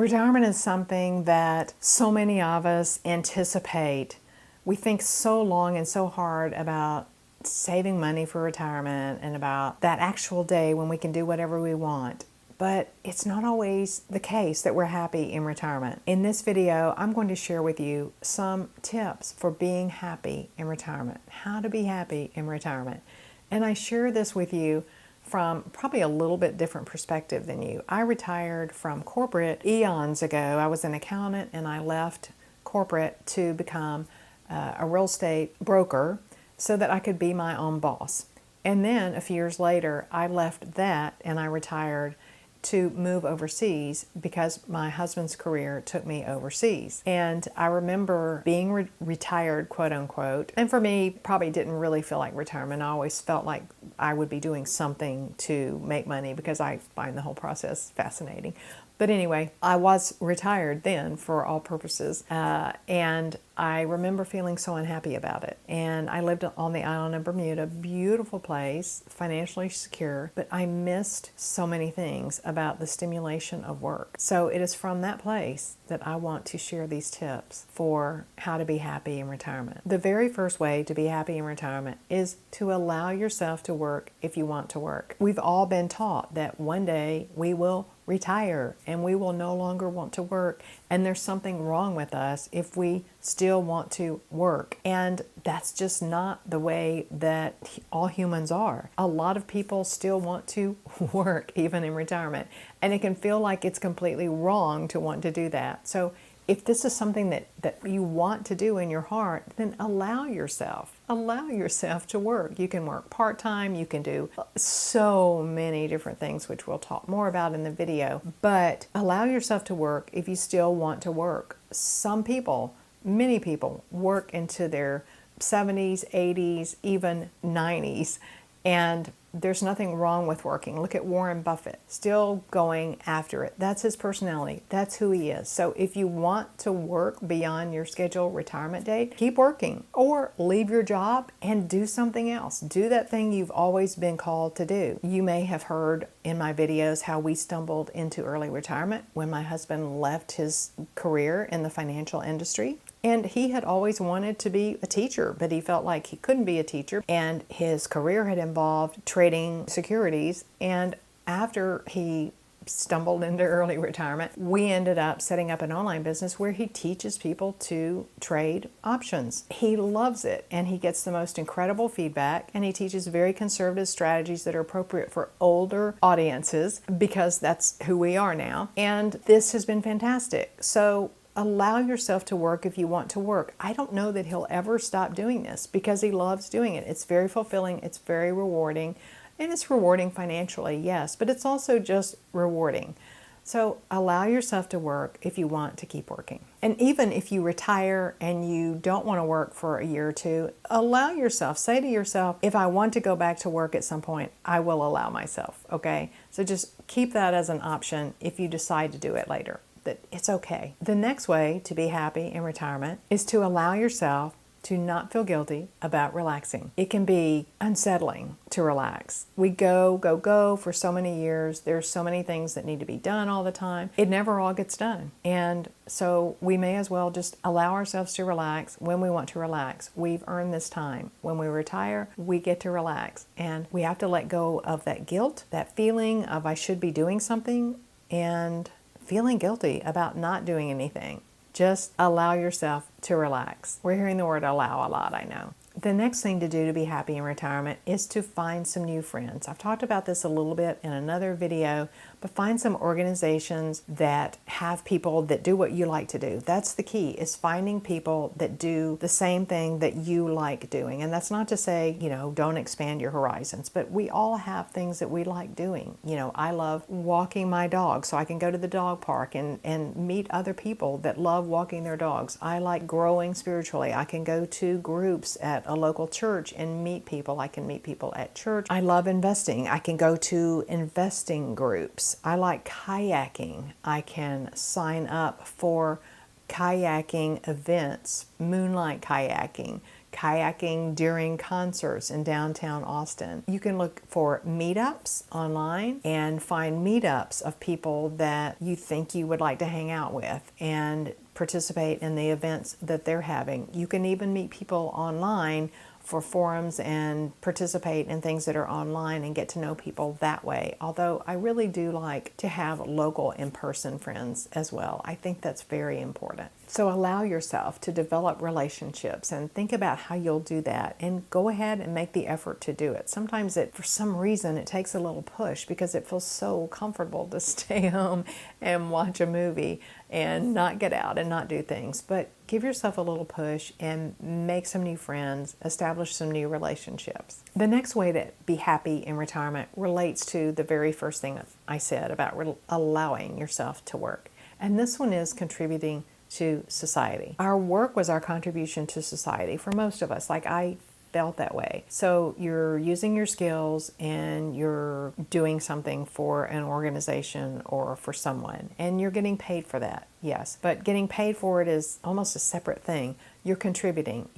Retirement is something that so many of us anticipate. We think so long and so hard about saving money for retirement and about that actual day when we can do whatever we want. But it's not always the case that we're happy in retirement. In this video, I'm going to share with you some tips for being happy in retirement, how to be happy in retirement. And I share this with you from probably a little bit different perspective than you. I retired from corporate eons ago. I was an accountant and I left corporate to become a real estate broker so that I could be my own boss. And then a few years later, I left that and I retired to move overseas because my husband's career took me overseas. And I remember being retired, quote unquote, and for me, probably didn't really feel like retirement. I always felt like I would be doing something to make money because I find the whole process fascinating. But anyway, I was retired then for all purposes, and I remember feeling so unhappy about it. And I lived on the island of Bermuda, beautiful place, financially secure, but I missed so many things about the stimulation of work. So it is from that place that I want to share these tips for how to be happy in retirement. The very first way to be happy in retirement is to allow yourself to work if you want to work. We've all been taught that one day we will retire and we will no longer want to work, and there's something wrong with us if we still want to work. And that's just not the way that all humans are. A lot of people still want to work even in retirement, and it can feel like it's completely wrong to want to do that. So if this is something that you want to do in your heart, then allow yourself to work. You can work part-time, you can do so many different things, which we'll talk more about in the video, but allow yourself to work if you still want to work. Some people, many people, work into their 70s, 80s, even 90s, and there's nothing wrong with working. Look at Warren Buffett, still going after it. That's his personality. That's who he is. So if you want to work beyond your scheduled retirement date, keep working or leave your job and do something else. Do that thing you've always been called to do. You may have heard in my videos how we stumbled into early retirement when my husband left his career in the financial industry. And he had always wanted to be a teacher, but he felt like he couldn't be a teacher. And his career had involved trading securities. And after he stumbled into early retirement, we ended up setting up an online business where he teaches people to trade options. He loves it, and he gets the most incredible feedback, and he teaches very conservative strategies that are appropriate for older audiences because that's who we are now. And this has been fantastic. So allow yourself to work if you want to work. I don't know that he'll ever stop doing this because he loves doing it. It's very fulfilling, it's very rewarding, and it's rewarding financially, yes, but it's also just rewarding. So allow yourself to work if you want to keep working. And even if you retire and you don't want to work for a year or two, allow yourself, say to yourself, if I want to go back to work at some point, I will allow myself, okay? So just keep that as an option if you decide to do it later. That it's okay. The next way to be happy in retirement is to allow yourself to not feel guilty about relaxing. It can be unsettling to relax. We go for so many years. There's so many things that need to be done all the time. It never all gets done. And so we may as well just allow ourselves to relax when we want to relax. We've earned this time. When we retire, we get to relax. And we have to let go of that guilt, that feeling of I should be doing something, and feeling guilty about not doing anything. Just allow yourself to relax. We're hearing the word allow a lot, I know. The next thing to do to be happy in retirement is to find some new friends. I've talked about this a little bit in another video, but find some organizations that have people that do what you like to do. That's the key, is finding people that do the same thing that you like doing. And that's not to say, don't expand your horizons, but we all have things that we like doing. I love walking my dog, so I can go to the dog park and meet other people that love walking their dogs. I like growing spiritually. I can go to groups at a local church and meet people. I can meet people at church. I love investing. I can go to investing groups. I like kayaking. I can sign up for kayaking events, moonlight kayaking, kayaking during concerts in downtown Austin. You can look for meetups online and find meetups of people that you think you would like to hang out with and participate in the events that they're having. You can even meet people online for forums and participate in things that are online and get to know people that way. Although I really do like to have local in-person friends as well. I think that's very important. So allow yourself to develop relationships and think about how you'll do that and go ahead and make the effort to do it. Sometimes for some reason, it takes a little push because it feels so comfortable to stay home and watch a movie and not get out and not do things. But give yourself a little push and make some new friends, establish some new relationships. The next way to be happy in retirement relates to the very first thing that I said about allowing yourself to work. And this one is contributing to society. Our work was our contribution to society for most of us. Like I felt that way. So you're using your skills and you're doing something for an organization or for someone, and you're getting paid for that, yes. But getting paid for it is almost a separate thing. You're contributing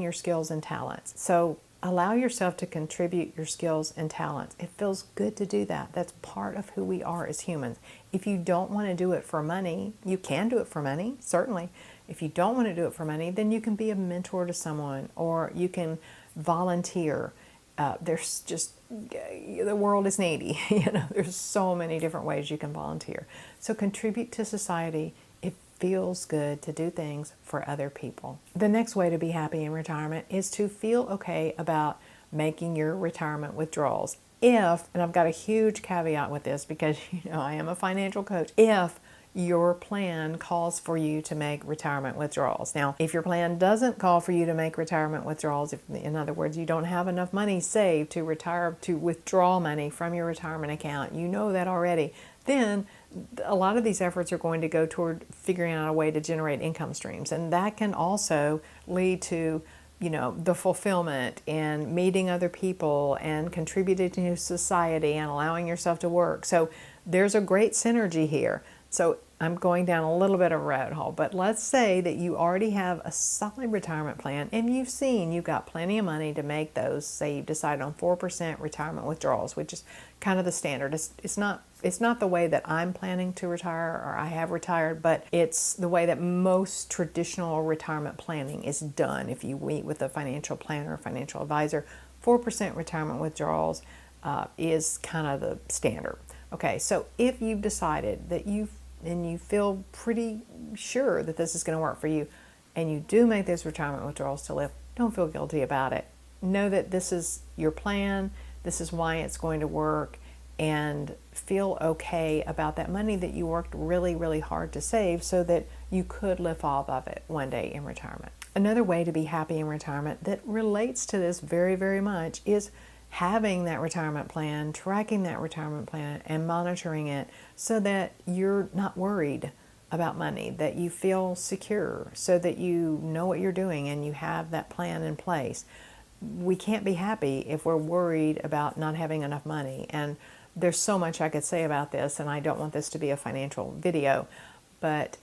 your skills and talents. So allow yourself to contribute your skills and talents. It feels good to do that. That's part of who we are as humans. If you don't want to do it for money, you can do it for money, certainly. If you don't want to do it for money, then you can be a mentor to someone or you can volunteer. There's just, the world is needy. There's so many different ways you can volunteer. So contribute to society. It feels good to do things for other people. The next way to be happy in retirement is to feel okay about making your retirement withdrawals. If, and I've got a huge caveat with this because I am a financial coach, if your plan calls for you to make retirement withdrawals. Now, if your plan doesn't call for you to make retirement withdrawals, if, in other words, you don't have enough money saved to withdraw money from your retirement account, you know that already, then a lot of these efforts are going to go toward figuring out a way to generate income streams. And that can also lead to the fulfillment and meeting other people and contributing to society and allowing yourself to work. So there's a great synergy here. So I'm going down a little bit of a rabbit hole, but let's say that you already have a solid retirement plan and you've got plenty of money to make those. Say you've decided on 4% retirement withdrawals, which is kind of the standard. It's not the way that I'm planning to retire or I have retired, but it's the way that most traditional retirement planning is done. If you meet with a financial planner or financial advisor, 4% retirement withdrawals is kind of the standard. Okay, so if you've decided that you feel pretty sure that this is going to work for you, and you do make those retirement withdrawals to live, don't feel guilty about it. Know that this is your plan, this is why it's going to work, and feel okay about that money that you worked really, really hard to save so that you could live off of it one day in retirement. Another way to be happy in retirement that relates to this very, very much is having that retirement plan, tracking that retirement plan, and monitoring it so that you're not worried about money, that you feel secure, so that you know what you're doing and you have that plan in place. We can't be happy if we're worried about not having enough money. And there's so much I could say about this, and I don't want this to be a financial video, but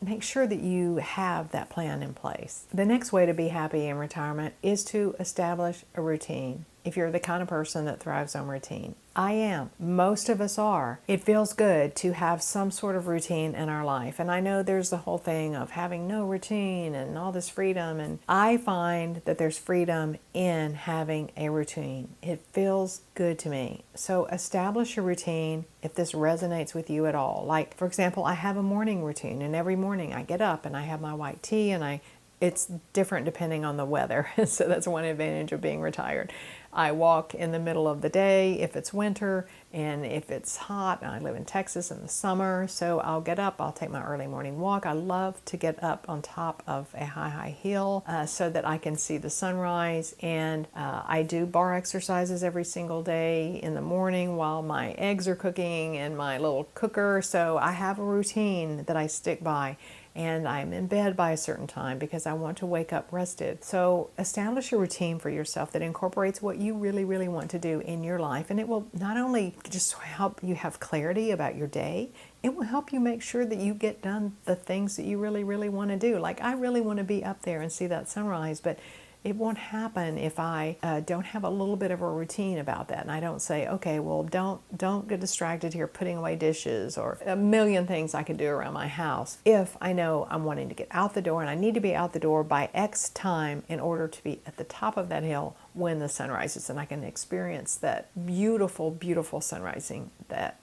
make sure that you have that plan in place. The next way to be happy in retirement is to establish a routine. If you're the kind of person that thrives on routine, I am. Most of us are. It feels good to have some sort of routine in our life. And I know there's the whole thing of having no routine and all this freedom. And I find that there's freedom in having a routine. It feels good to me. So establish a routine if this resonates with you at all. Like, for example, I have a morning routine, and every morning I get up and I have my white tea, and it's different depending on the weather. So that's one advantage of being retired. I walk in the middle of the day if it's winter, and if it's hot, and I live in Texas in the summer, so I'll get up, I'll take my early morning walk. I love to get up on top of a high hill so that I can see the sunrise, and I do bar exercises every single day in the morning while my eggs are cooking in my little cooker. So I have a routine that I stick by. And I'm in bed by a certain time because I want to wake up rested. So establish a routine for yourself that incorporates what you really, really want to do in your life. And it will not only just help you have clarity about your day, it will help you make sure that you get done the things that you really, really want to do. Like, I really want to be up there and see that sunrise, but it won't happen if I don't have a little bit of a routine about that. And I don't say, okay, well, don't get distracted here putting away dishes or a million things I could do around my house. If I know I'm wanting to get out the door and I need to be out the door by X time in order to be at the top of that hill when the sun rises, and I can experience that beautiful, beautiful sun rising that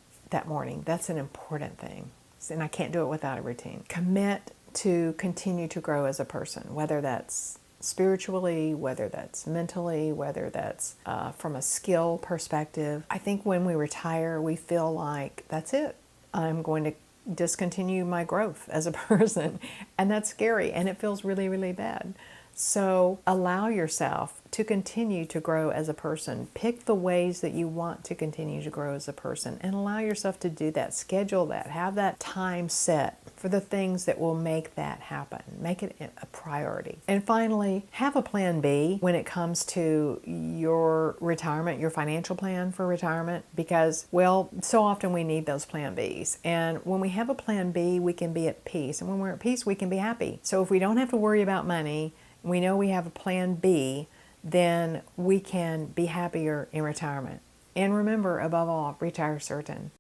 morning. That's an important thing. And I can't do it without a routine. Commit to continue to grow as a person, whether that's spiritually, whether that's mentally, whether that's from a skill perspective. I think when we retire, we feel like that's it. I'm going to discontinue my growth as a person. And that's scary, and it feels really, really bad. So allow yourself to continue to grow as a person. Pick the ways that you want to continue to grow as a person and allow yourself to do that. Schedule that. Have that time set for the things that will make that happen. Make it a priority. And finally, have a plan B when it comes to your retirement, your financial plan for retirement, because, well, so often we need those plan Bs. And when we have a plan B, we can be at peace. And when we're at peace, we can be happy. So if we don't have to worry about money, we know we have a plan B, then we can be happier in retirement. And remember, above all, retire certain.